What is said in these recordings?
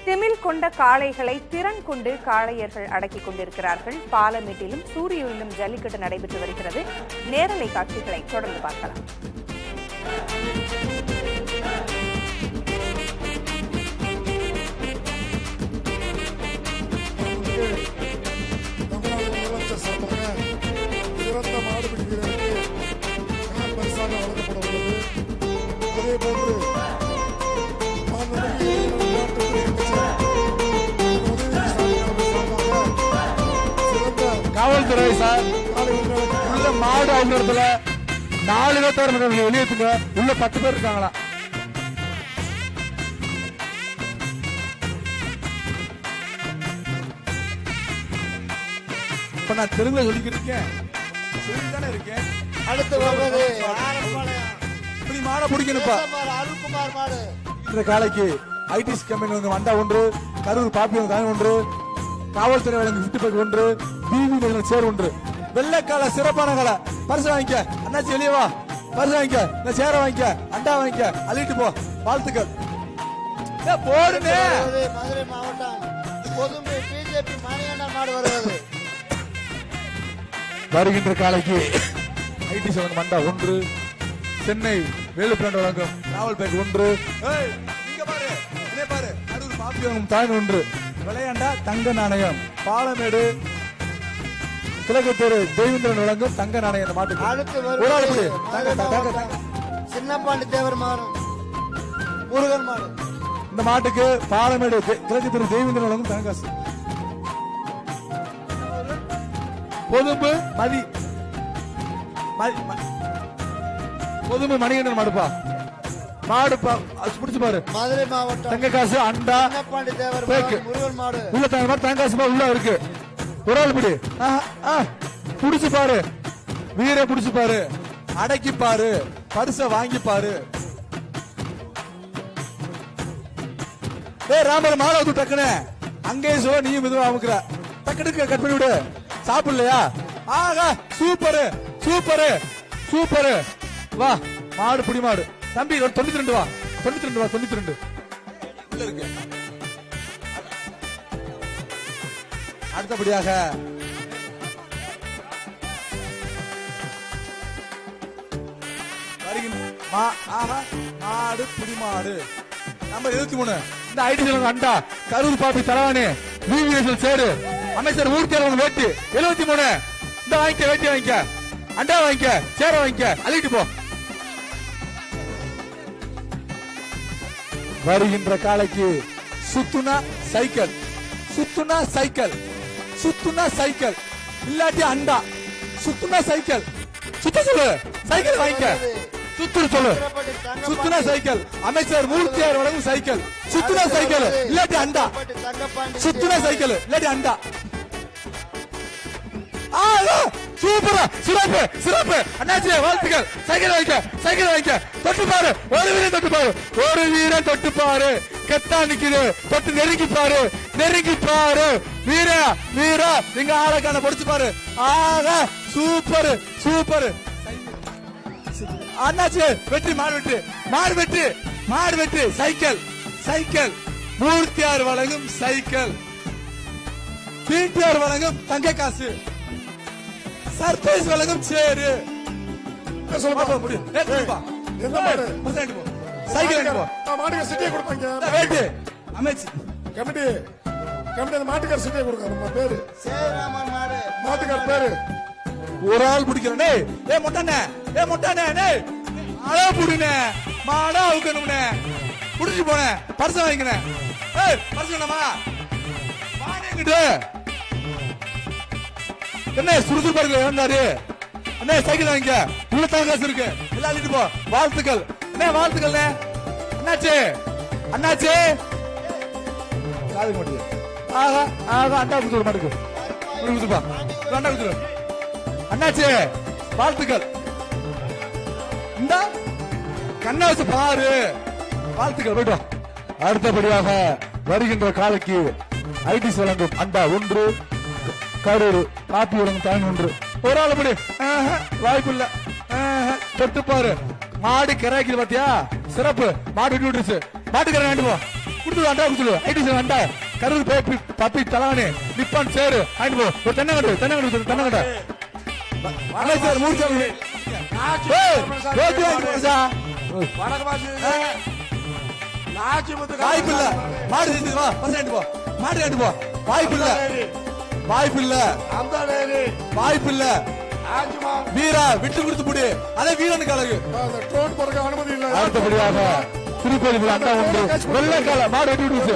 திமில் கொண்ட காளைகளை திறன் கொண்டு காளையர்கள் அடக்கிக் கொண்டிருக்கிறார்கள். பாலமேட்டிலும் சூரியூரிலும் ஜல்லிக்கட்டு நடைபெற்று வருகிறது. நேரலை காட்சிகளை தொடர்ந்து பார்க்கலாம். சிறந்த மாடுபிடி வீரருக்கு பரிசாக வழங்கப்பட உள்ளது. அதே போன்று காவல்துறை சார் உள்ள மாடு அவங்கள 4 பேர் வெளியேற்றுங்க. உள்ள 10 பேர் இருக்காங்களா? இப்ப நான் தெலுங்குல சொல்லிக்கிட்டு இருக்கேன், சொல்லிதானே இருக்கேன். அடுத்து வருவது இப்படி மாடை பிடிக்கணுப்பா. அருள்குமார் மாடு. இந்த காலைக்கு ஐடிசி கம்பெனி வண்டா 1, கரூர் பாப்பி 1, காவல்துறை வழங்கும் 50 1, பிவி சேர் 1. வெள்ளைக்கால சிறப்பான காலை பரிசு வாங்கிக்க. அண்ணாச்சி வெளியே வா, பரிசு வாங்கிக்க. இந்த சேர வாங்கிக்க, அண்டா வாங்கிக்க, அள்ளிட்டு போ. வாழ்த்துக்கள். போடுங்க. மதுரை மாவட்டம் பொதுமை பிஜேபி மாநில மாடு வருவது. வருகின்ற காலைக்கு ஐடிசி மண்டா 1, சென்னை வேலுப்பிராண்டு வழங்கும் நாவல் பேக் 1. பாரு கரூர் பாப்பி 1. விளையாண்டா தங்க நாணயம். பாலமேடு கிழக்குத்தூர் தேவேந்திரன் வழங்கும் தங்க நாணயம். இந்த மாட்டுக்கு சின்னப்பாண்டி தேவர் மாறும் முருகன் மாடு. இந்த மாட்டுக்கு பாலமேடு கிழக்குத்தூர் தேவேந்திரன் வழங்கும் தங்க காசு. பொதும்பு பொதும்பு மணிகண்டன் மாடுப்பா. மாடு பிடிச்சு பாரு. மதுரை மாவட்டம் தங்க காசு அண்டா சின்னப்பாண்டி தேவர் முருகன் மாடு. உள்ள தங்க காசு உள்ள இருக்கு. ஒரு ஆள் பிடி புடிச்சு பாரு. வீர புடிச்சு பாரு, அடக்கி பாரு, பரிச வாங்கி பாரு. ராமர் மாலை வந்து டக்குனு அங்கேயே சொல்ல, நீயும் மெதுவா அமுக்குற. டக்குனுக்கு கட் பண்ணி விடு. சாப்பிடலையா? ஆகா சூப்பரு சூப்பரு சூப்பரு. வா மாடு புடி மாடு தம்பி. 92 வா, 92 வா, 92 உள்ள இருக்கு. அடுத்தபடியாக மாடு புடி மாடு நம்பர் 23. இந்த ஐடி அண்டா கரூர் பாப்பி தலவானி விவிஎஸ்எல் சேரு அமைச்சர் ஊர்த்தியாளர் வேட்டி 73. இந்த வாங்கிக்க, வேட்டி வாங்கிக்க, அண்டா வாங்கிக்க, சேர வாங்கிக்க, அள்ளிட்டு போ. வருகின்ற காலைக்கு சுத்துனா சைக்கிள், சுத்துனா சைக்கிள், சுத்துனா சைக்கிள், இல்லாட்டி அண்டா. சுத்துனா சைக்கிள், சுத்த சொல்லு, சைக்கிள் வாங்கிக்க. சுத்து சொல்லு, சுத்துனா சைக்கிள். அமைச்சர் மூர்த்தியார் வழங்கும் சைக்கிள். சுத்துனா சைக்கிள் இல்லாட்டி அண்டா. சுத்துனா சைக்கிள் இல்லாட்டி அண்டா. சூப்பரா, சிறப்பு சிறப்பு. அண்ணாச்சி வாழ்த்துக்கள். சைக்கிள் வாங்கிக்க, சைக்கிள் வாங்கிக்க. தொட்டு பாரு, ஒரு வீரன் தொட்டு பாரு, ஒரு வீரன் தொட்டு பாரு. கெத்தா நிக்குது, தொட்டு நெருங்கி பாரு, நெருங்கி பாரு. வீரா வீரா, நீங்க ஆளக்கான பொடிச்சு பாரு. ஆகா சூப்பர் சூப்பர். அண்ணாச்சி வெற்றி, மாடு வெற்றி, மாடு வெற்றி, மாடு வெற்றி. Cycle cycle. மூர்த்தியார் வழங்கும் சைக்கிள், பிடிஆர் வழங்கும் தங்க காசு, சர்ப்ரைஸ் வழங்கும் சேரு. சைக்கிள் மாட்டுக்கு சிட்டியை கொடுப்பாங்க. வேட்டு அமைச்சு கமிட்டி கமிட்டி அந்த மாட்டுக்கார சிட்டியை கொடுக்க. நம்ம பேரு சேராமன் மாடு, மாட்டுக்கார பேரு. ஒரு ஆள் பிடிக்கிறனே. ஏ மொட்டானே, ஏ மொட்டானே, அழ புடினே, மாடா அவுக்கணும்னே. புடிச்சு போனே, பரிசு வாங்கினே. ஏய் பரிசு வேணாமா? வாங்கிட்டு என்ன சுறுசுறுப்பா இருக்கு வந்தாரு. அண்ணே சைக்கிள் வாங்கிக்க, உள்ள தங்க காசு இருக்கு, எல்லாம் அள்ளிட்டு போ. வாழ்த்துக்கள் அண்ணே, வாழ்த்துக்கள் அண்ணாச்சி. அண்ணாச்சி காது மாட்டு. ஆகா ஆகா அண்டா குடுத்து மாட்டுக்கு குடுத்துப்பா, அண்டா குடுத்துரு. அண்ணாச்சி வாழ்த்துக்கள். இந்த கண்ணை வச்சு பாரு. வாழ்த்துக்கள், போயிட்டு வா. அடுத்தபடியாக வருகின்ற காலைக்கு ஐடிசி வழங்கும் அண்டா 1, கரூர் காப்பி வழங்கும் தான் 1. ஒரு ஆள் படி. வாய்ப்பு இல்ல. தொட்டு பாரு. மாடு கராய்க்குது பாத்தியா? சிறப்பு. மாடு விட்டு விட்டுருச்சு. மாட்டுக்கரை வேண்டு போ. குடுத்து அண்டா குடுத்து ஐடி அண்டா கரூர் பேப்பி பப்பி தலானே நிப்பான் சேரு ஆயிட்டு போ ஒரு தென்னங்கண்டு அமைச்சர் மூர்த்தி வாய்ப்பு இல்ல மாடு செஞ்சு வா பசங்க போ மாடு கட்டு போ வாய்ப்பு இல்ல வாய்ப்பு இல்ல வீரா விட்டு கொடுத்து முடி அதே வீரனுக்கு அழகு அந்த ட்ரோன் போறதுக்கு அனுமதி இல்ல. அடுத்தபடியாக திருக்கோயில் அண்டா ஒன்று வெள்ளக்கால மாடு வெட்டி விடுச்சு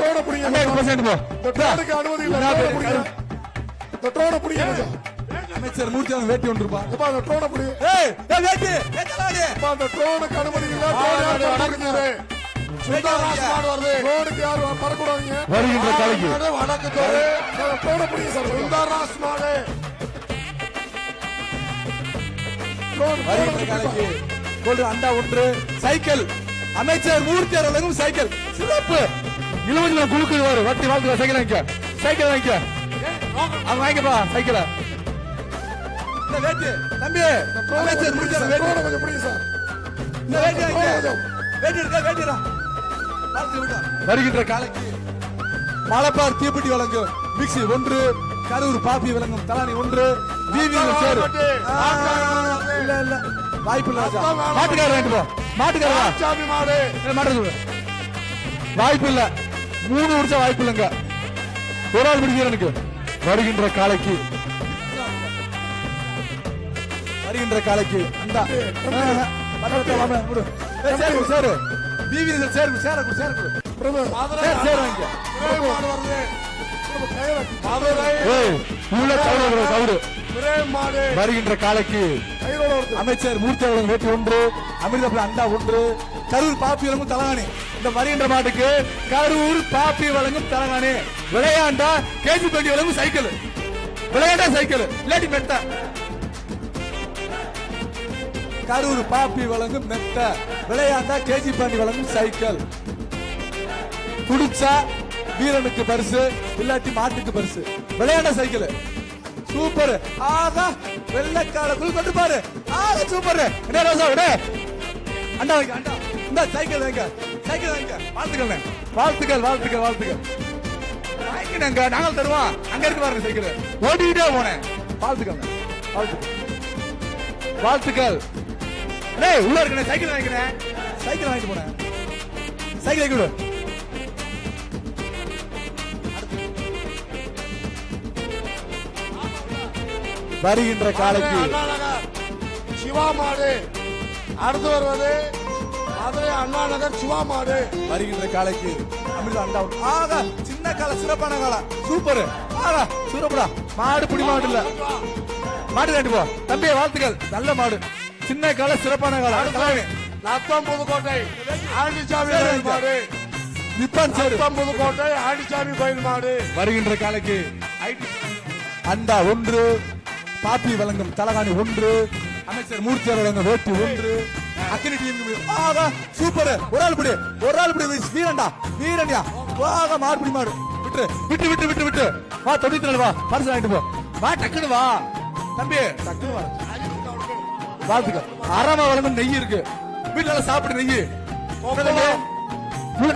அண்டா பசங்க போ இந்த ட்ரோனுக்கு அனுமதி இல்ல. ட்ரோனை பிடிங்க. இந்த ட்ரோனை பிடிங்க மச்சான். அமைச்சர் மூர்த்தி அவன் வேட்டி ஒன்றுப்பா அப்பா அந்த ட்ரோனை பிடி. வேட்டி தலானே அப்பா அந்த ட்ரோனுக்கு அனுமதி இல்ல. ட்ரோன் யார் பறக்குறாரு? சுந்தரராஜ் மாடு வருது. ட்ரோனுக்கு யார் பறக்கூடாதீங்க. வருகின்ற கலைக்கு வணக்கம் தோழே. அந்த ட்ரோனை பிடிங்க சார். சுந்தரராஜ் மாடு. வருகின்ற கலைக்கு கொண்டு அண்டா ஒன்று சைக்கிள் அமைச்சர் மூர்த்தி அவர்களுக்கும் சைக்கிள் சிறப்பு இளவஞ்சில குழுக்கு வரும் வட்டி வாழ்த்து சைக்கிள் வாங்கிக்க அவங்க வாங்கிப்பா சைக்கிள வேட்டி தம்பி அமைச்சர் மூர்த்தி அவர்கள் வேட்டி ட்ரோனை கொஞ்சம் பிடிங்க சார். இந்த வேட்டி வாங்கிக்க வேட்டி இருக்கா வேட்டிடா வருகின்ற காலைக்கு மலப்பார் தீப்பெட்டி வழங்கும் மிக்சி ஒன்று கரூர் பாப்பி வழங்கும் தலானி ஒன்று சேரு இல்ல வாய்ப்பு இல்ல மாட்டுக்காரர் வாங்கிட்டு போ மாட்டுக்காரர் சாமி மாடு. மாட்டு வாய்ப்பு இல்ல 3 வருஷம் வாய்ப்பு இல்லைங்க ஒரு ஆள் பிடிக்கிற எனக்கு வருகின்ற காலைக்கு அந்த சேரு பிவி சேரு சேர பிரபு. சேரு வாங்கிக்க மாடு வருது. மாடு வருகின்ற காலைக்கு கைரோட வருது. அமைச்சர் மூர்த்தி அவர்கள் வேட்டி ஒன்று அமிர்தபுரம் அண்டா ஒன்று கரூர் பாப்பி வழங்கும் தலகாணி இந்த வருகின்ற மாட்டுக்கு கரூர் பாப்பி வழங்கும் தலகாணி விளையாண்டா கேஜி பெட்டி வழங்கும் சைக்கிள் விளையாண்டா சைக்கிள் இல்லாட்டி மெத்த கரூர் பாப்பி வழங்கும் மெத்த விளையாண்டா கேஜி பாண்டி வழங்கும் சைக்கிள் குடிச்சா வீரனுக்கு பரிசு இல்லாட்டி மாட்டுக்கு பரிசு விளையாண்ட சைக்கிள் சூப்பர் ஆகா வெள்ளக்கால குள் கொண்டு பாரு ஆகா சூப்பர் என்ன ரோசா விட அண்டா வைக்க அண்டா இந்த சைக்கிள் வாங்க வாழ்த்துக்கள் வாங்கிக்கங்க நாங்கள் தருவோம் அங்க இருக்கு பாருங்க சைக்கிள் ஓடிட்டே போனேன் வாழ்த்துக்கள் டேய் உள்ள இருக்கனே சைக்கிள் வாங்கிட்டு போனேன் சைக்கிள் வாங்கி விடு வருகின்ற காலைக்கு சிவா மாடு அடுத்து வருவது மதுரை அண்ணா நகர் சிவா மாடு. வருகின்ற காலைக்கு அமிர்த அண்டா ஆகா சின்ன கால சிறப்பான கால சூப்பர் ஆகா சூப்பரா மாடு புடி மாடு இல்ல மாடு காட்டு போ தம்பி வாழ்த்துக்கள் நல்ல மாடு சின்ன கால சிறப்பான கால நத்தம் புதுக்கோட்டை ஆண்டிச்சாமி மாடு. நிப்பான் சேரு நத்தம் புதுக்கோட்டை ஆண்டிச்சாமி கோயில் மாடு. வருகின்ற காலைக்கு அண்டா ஒன்று பாப்பி வழங்கும் தலகாணி ஒன்று அமைச்சர் மூர்த்தி வழங்கும் வேட்டி ஒன்று அக்கினி டீம் ஆகா சூப்பர் ஒரு ஆள் பிடி வீரன்யா ஆகா மாடு மாடு விட்டு வா 94 வா பரிசு வாங்கிட்டு போ வா டக்குனு வா தம்பி டக்குனு வா வாழ்த்துக்கள் அரமா வழங்கும் நெய் இருக்கு வீட்டுல சாப்பிடு நெய்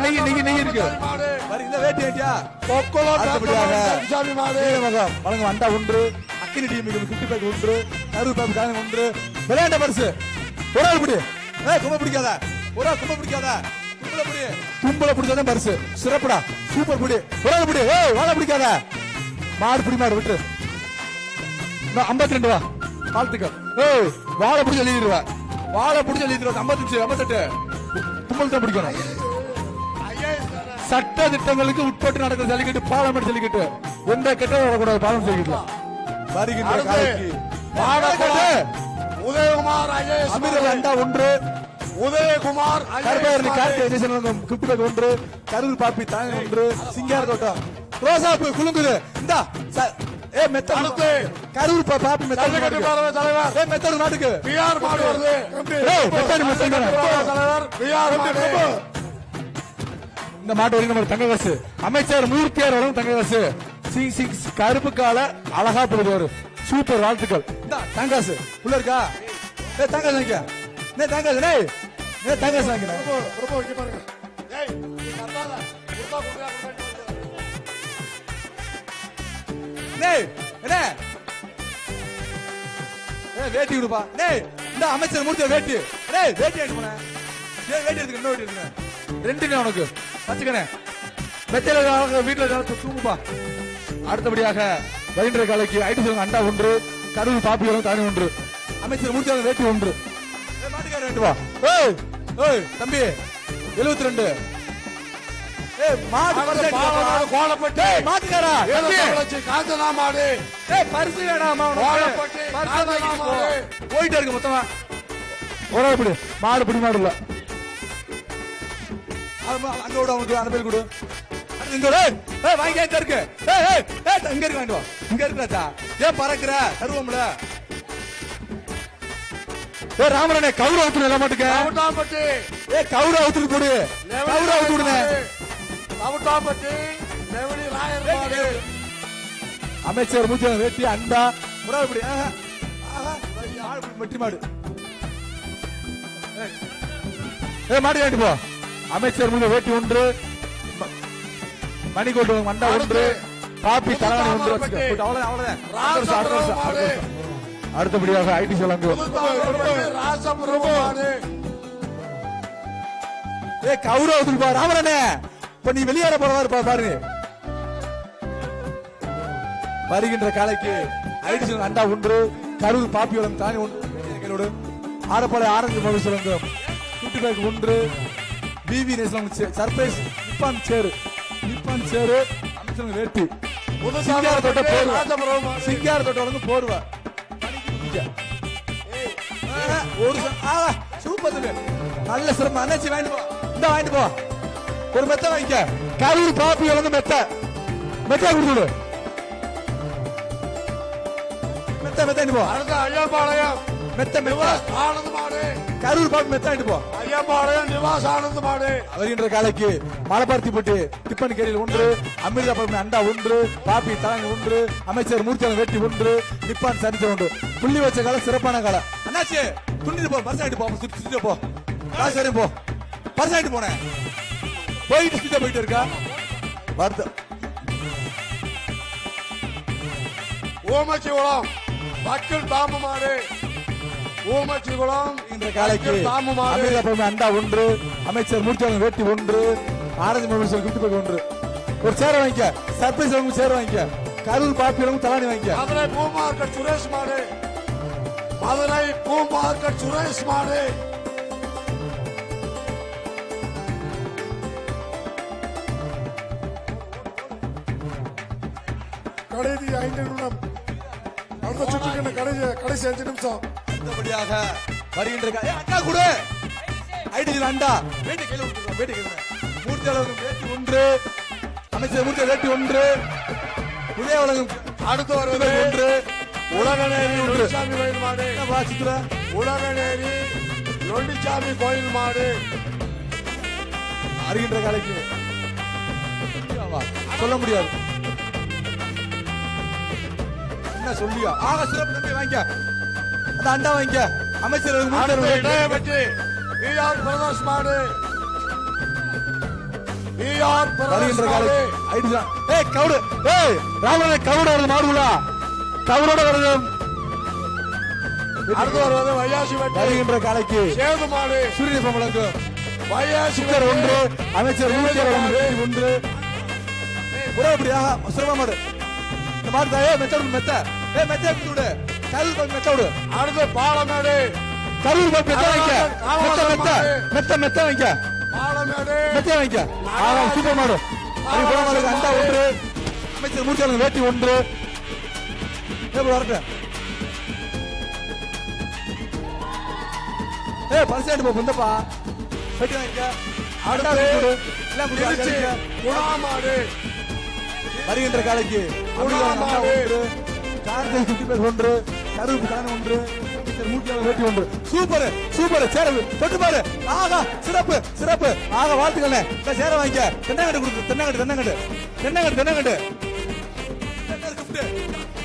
நெய் இருக்கு இந்த வேட்டி வேட்டியா வழங்கும் அண்டா ஒன்று அக்கினி டீம் 50 பேக் ஒன்று கரூர் பாப்பி தானே ஒன்று விளையாண்ட பரிசு ஒரு ஆள் பிடி கும்ப பிடிக்காத ஒரு ஆள் கும்ப பிடிக்காத தும்பல பிடிச்சாதான் பரிசு சிறப்புடா சூப்பர் பிடி ஒரு ஆள் பிடி வாழை பிடிக்காத மாடு விட்டு 52 வா வாழ்த்துக்கள் வாழை பிடிச்சி எழுதிடுவா 55 58 தும்பல் தான் பிடிக்கணும் சட்ட திட்டங்களுக்கு உட்பட்டு நடக்கிற ஜல்லிக்கட்டு பாராளுமன்ற ஜல்லிக்கட்டு எந்த கெட்டதும் வரக்கூடாது பாராளுமன்ற ஜல்லிக்கட்டுல வருகின்ற காலைக்கு உதயகுமார் அமிர்த அண்டா ஒன்று உதயகுமார் ஒன்று கரூர் பாப்பி தாங்க ஒன்று சிங்கார தோட்டம் ரோசாப்பு குலுங்குது இந்த மெத்த கரூர் பாப்பி மெத்த தலைவர் மெத்தடு நாட்டுக்கு பிஆர் மாடு வருது. தலைவர் பிஆர் மாடு. இந்த மாட்டு வரைக்கும் நம்ம தங்க காசு அமைச்சர் மூர்த்தியார் வரும் தங்க காசு கருப்பு கால அழகா போடுவாரு சூப்பர் வாழ்த்துக்கள் தங்காசு உள்ள இருக்கா தங்காசு வாங்கிக்க தங்காசு தங்காசு வாங்கிக்க பாருங்க டேய் என்ன வேட்டி விடுப்பா டேய் இந்த அமைச்சர் மூர்த்தி வேட்டி டேய் வேட்டி எடுத்து போனேன் வேட்டி எடுத்துக்க இன்னொரு வேட்டி எடுத்துக்க ரெண்டுமே உனக்கு வச்சுக்கணே வெத்தையில வீட்டுல தூங்குப்பா. அடுத்தபடியாக வருகின்ற காலைக்கு ஐடி சொல்லுங்க அண்டா ஒன்று கருவு பாப்பிகளும் தானே ஒன்று அமைச்சர் மூர்த்தி வேட்டி ஒன்று மாட்டுக்கார வேண்டுவா. ஏய் ஏய் தம்பி 72 கோலப்பட்டு மாட்டுக்காரா காஞ்சனா மாடு பரிசு வேணாமா போயிட்டே இருக்கு மொத்தமா இப்படி மாடு பிடி மாடு இல்ல அங்க விட அவனுக்கு அந்த பேர் கொடு இங்க வாங்கி இருக்கு இங்க இருக்கு வாங்கிட்டு இங்க இருக்கிறாச்சா ஏன் பறக்குற தருவோம்ல ராமரனே கவுர அவுத்து எல்லாம் மாட்டுக்க கவுர அவுத்து போடு கவுர அவுத்து விடுங்க அமைச்சர் மூச்சு வெட்டி அண்டா முறாப்படி வெட்டி மாடு மாடு கேட்டு போ. அமைச்சர் மூச்சு வெட்டி ஒன்று மணிக்கோட்டு மண்டா ஒன்று பாப்பி தலைவணி ஒன்று அவ்வளவுதான். அடுத்தபடியாக ஐடி சொல்லாங்க கௌரவத்துக்கு பா ராமரனே இப்ப நீ வெளியேற போறதா பாருங்க. வருகின்ற காலைக்கு ஐடி சொல்லுங்க அண்டா ஒன்று கரூர் பாப்பி வளம் தானி ஒன்று ஆரப்பாளைய ஆரஞ்சு மொழி சொல்லுங்க குட்டி பேக் ஒன்று பிவி நேசம் சர்ப்ரைஸ் நிப்பான் சேரு அமைச்சர் வேட்டி சிங்கார தொட்ட போடுவா சிங்கார தொட்ட வந்து போடுவா ஒரு சூப்பர் நல்ல சிரமம் அண்ணாச்சி வாங்கிட்டு போ இந்த வாங்கிட்டு போ ஒரு மெத்த வாங்கிக்க கரூர் பாப்பி வந்து மெத்த கொடுத்துடு மெத்த போ ஐயாபாளையம் மெத்த ஆனந்த மாடு கரூர் பாப்பி மெத்த போ ஐயாபாளையம் நிவாஸ் ஆனந்த மாடு. வருகின்ற காலைக்கு மலப்பார்த்தி போட்டு டிப்பன் கேரியில் ஒன்று அமிர்தா அண்டா ஒன்று பாப்பி தலைமை ஒன்று அமைச்சர் மூர்த்தியான வேட்டி ஒன்று நிப்பான் சரிச்ச ஒன்று புள்ளி வச்ச காலம் சிறப்பான காலம். அண்ணாச்சி துண்டிட்டு போ பர்ஸ் ஆயிட்டு போ சுத்தி போ காசு வரையும் போ பர்ஸ் ஆயிட்டு போனேன் போயிட்டு சுத்த போயிட்டு இருக்கா வருத்தம். ஓமச்சி குளம் மக்கள் தாம மாடு ஓமச்சி குளம் இந்த காலைக்கு அமிர்தா அண்டா ஒன்று அமைச்சர் மூர்த்தியான வேட்டி ஒன்று ஆரஞ்சு மொபைல் சொல்லி குட்டி போய் ஒன்று ஒரு சேர வாங்கிக்க சர்ப்ரைஸ் அவங்க சேர வாங்கிக்க கரூர் பாப்பி தலானி வாங்கிக்க மதுரை பூமார்க்கெட் சுரேஷ் மாடு மதுரை பூமார்க்கெட் சுரேஷ் மாடு கடைசி 5 நிமிடம் அடுத்த சுற்றுக்கு கடைசி 5 நிமிஷம். அடுத்தபடியாக வருகின்ற அண்டா கொடு ஐடி அண்டா வேட்டி கையில வேட்டி கையில மூர்த்தி அளவுக்கு வேட்டி ஒன்று அமைச்சர் மூர்த்தி வேட்டி ஒன்று உதய உலகம் அடுத்து வருவது ஒன்று உலகநேரி லொண்டிசாமி கோயில் மாடு சித்ரா உலகநேரி லொண்டிசாமி கோயில் மாடு அறிகின்ற காலைக்கு சொல்ல முடியாது என்ன சொல்லியா ஆக சிறப்பு தம்பி வாங்கிக்க அந்த அண்டா வாங்கிக்க அமைச்சர் பற்றி விஆர் பிரதர்ஸ் மாடு விஆர் பிரதர்ஸ் மாடு ஐடியா கவுடு ராமனே கவுடு வருது மாடுகளா கவுடோட வருது. அடுத்து வருவது வையாசி வெட்டி வருகின்ற காலைக்கு சேது மாடு சூரிய சம்பளக்கு வையாசி ஒன்று அமைச்சர் ஒன்று புறப்படியாக சிறப்பா மாடு இந்த மாடு தாயே மெத்த மெத்த மெத்த எடுத்து விடு கரூர் பாப்பி மெத்த விடு. அடுத்து பாலமேடு கரூர் பாப்பி மெத்த வாங்கிக்க மெத்த மெத்த வாங்கிக்க பாலமேடு மெத்த வாங்கிக்க சூப்பர் மாடு அண்டா ஒன்று அமைச்சர் மூர்த்தி வேட்டி ஒன்று வரட்டும் பரிசாண்டு போ புந்தப்பா வெட்டி வாங்கிக்க அண்டா குணாமாடு வருகின்ற காலைக்கு ஒன்று ஒன்று கருப்பு தானே ஒன்று வேட்டி ஒன்று சூப்பர் சூப்பர் சேர தொட்டு பாரு ஆகா சிறப்பு சிறப்பு ஆக வாழ்த்துக்கள் சேர வாங்கிக்க தென்னங்கட்டு கொடுக்கு தென்னங்கட்டு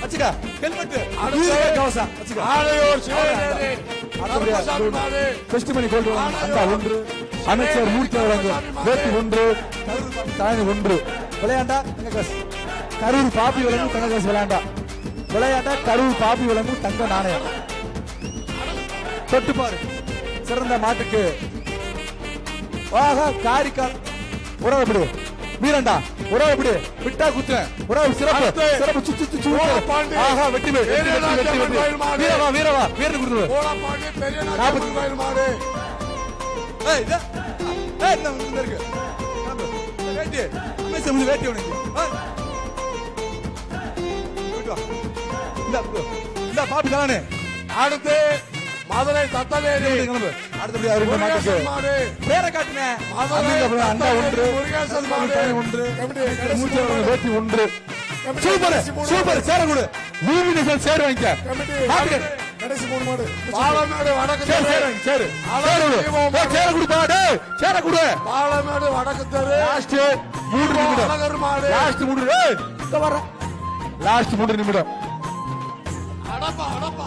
வச்சுக்க ஹெல்மெட் கவசம் வச்சுக்க பெஸ்ட் மணி கோல்டு அண்டா ஒன்று அமைச்சர் மூர்த்தி வழங்கும் வேட்டி ஒன்று தானி ஒன்று விளையாண்டா கரூர் பாப்பி விலங்கு தங்க காசு விளையாண்டா கரூர் பாப்பி விலங்கு தங்க நாணயம். தொட்டு பாரு சிறந்த மாட்டுக்கு. ஆஹா காரிக்கால் உறவு எப்படி வீரண்டா உறவு எப்படி விட்டா குத்து உறவு சிறப்பு சிறப்பு சுச்சு சுச்சு ஆஹா வெட்டி வீரவா வீரவா வீரன் கொடுத்து இருக்கு வேட்டி வேட்டி உனக்கு இந்த பாப்பி தானே. அடுத்து மதுரை தத்தவேலி அடுத்தபடி அவருக்கு மாட்டுக்கு பேரை காட்டுங்க. அண்டா ஒன்று ஒன்று வேட்டி ஒன்று. சூப்பர் சூப்பர் சேர கொடு வீரன் சேர் வாங்கிக்க. கடைசி 3 மாடு பாலமேடு வடக்கு சேர சேர கொடுப்பா சேர கொடு. பாலமேடு வடக்கு தெரு லாஸ்ட் 3 நிமிடம் லாஸ்ட் 3 நிமிடம்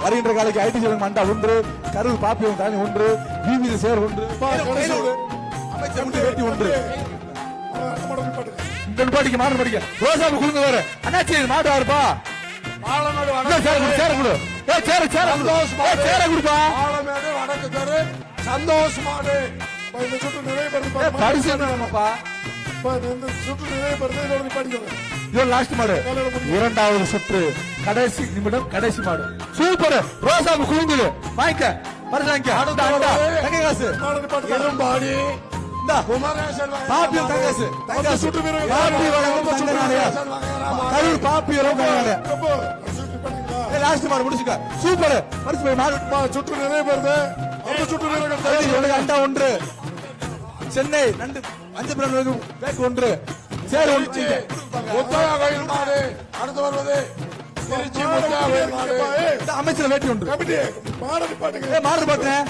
வருகின்ற காலைக்கு ஐடி சேவன் மண்டா ஒன்று கரூர் பாப்பியம் தானி ஒன்று வீதி சேர் ஒன்று அமைச்சர் வேட்டி ஒன்று. இந்த பாட்டிக்கு மாடு படிக்க ரோசாபு குழுந்து வேற அண்ணாச்சி மாடு ஆறுப்பா சேர கொடு சேர கொடுப்பா. பாலமேடு வடக்கு தெரு சந்தோஷ் மாடு. இந்த சுற்று நிறைவு பெறுது பரிசு என்னப்பா இந்த சுற்று நிறைவு பெறுது இதோட படிக்கிறேன். இது லாஸ்ட் மாடு இரண்டாவது சுற்று கடைசி நிமிடம் கடைசி மாடு. சூப்பர் ரோசாபு குழுங்குது வாங்கிக்க பரிசு தங்க காசு எறும்பாடி குமரேசன் பாப்பியம் தங்க காசு தங்க சுற்று பாப்பி வழங்கும் தங்க நாணயம் கரூர் பாப்பி லாஸ்ட் மாடு முடிச்சுக்க. சூப்பர் பரிசு மாடு சுற்று நிறைவு பெறுது. அந்த சுற்று நிறைவு அண்டா ஒன்று சென்னை நண்டு அஞ்சு பேக் ஒன்று சேர் ஒன்று முத்தையா கோயில் மாடு. அடுத்து வருவது திருச்சி முத்தையா கோயில் மாடு. அமைச்சர் வேட்டி ஒன்று கமிட்டி மாடு பாட்டுங்க மாடு பாத்துறேன்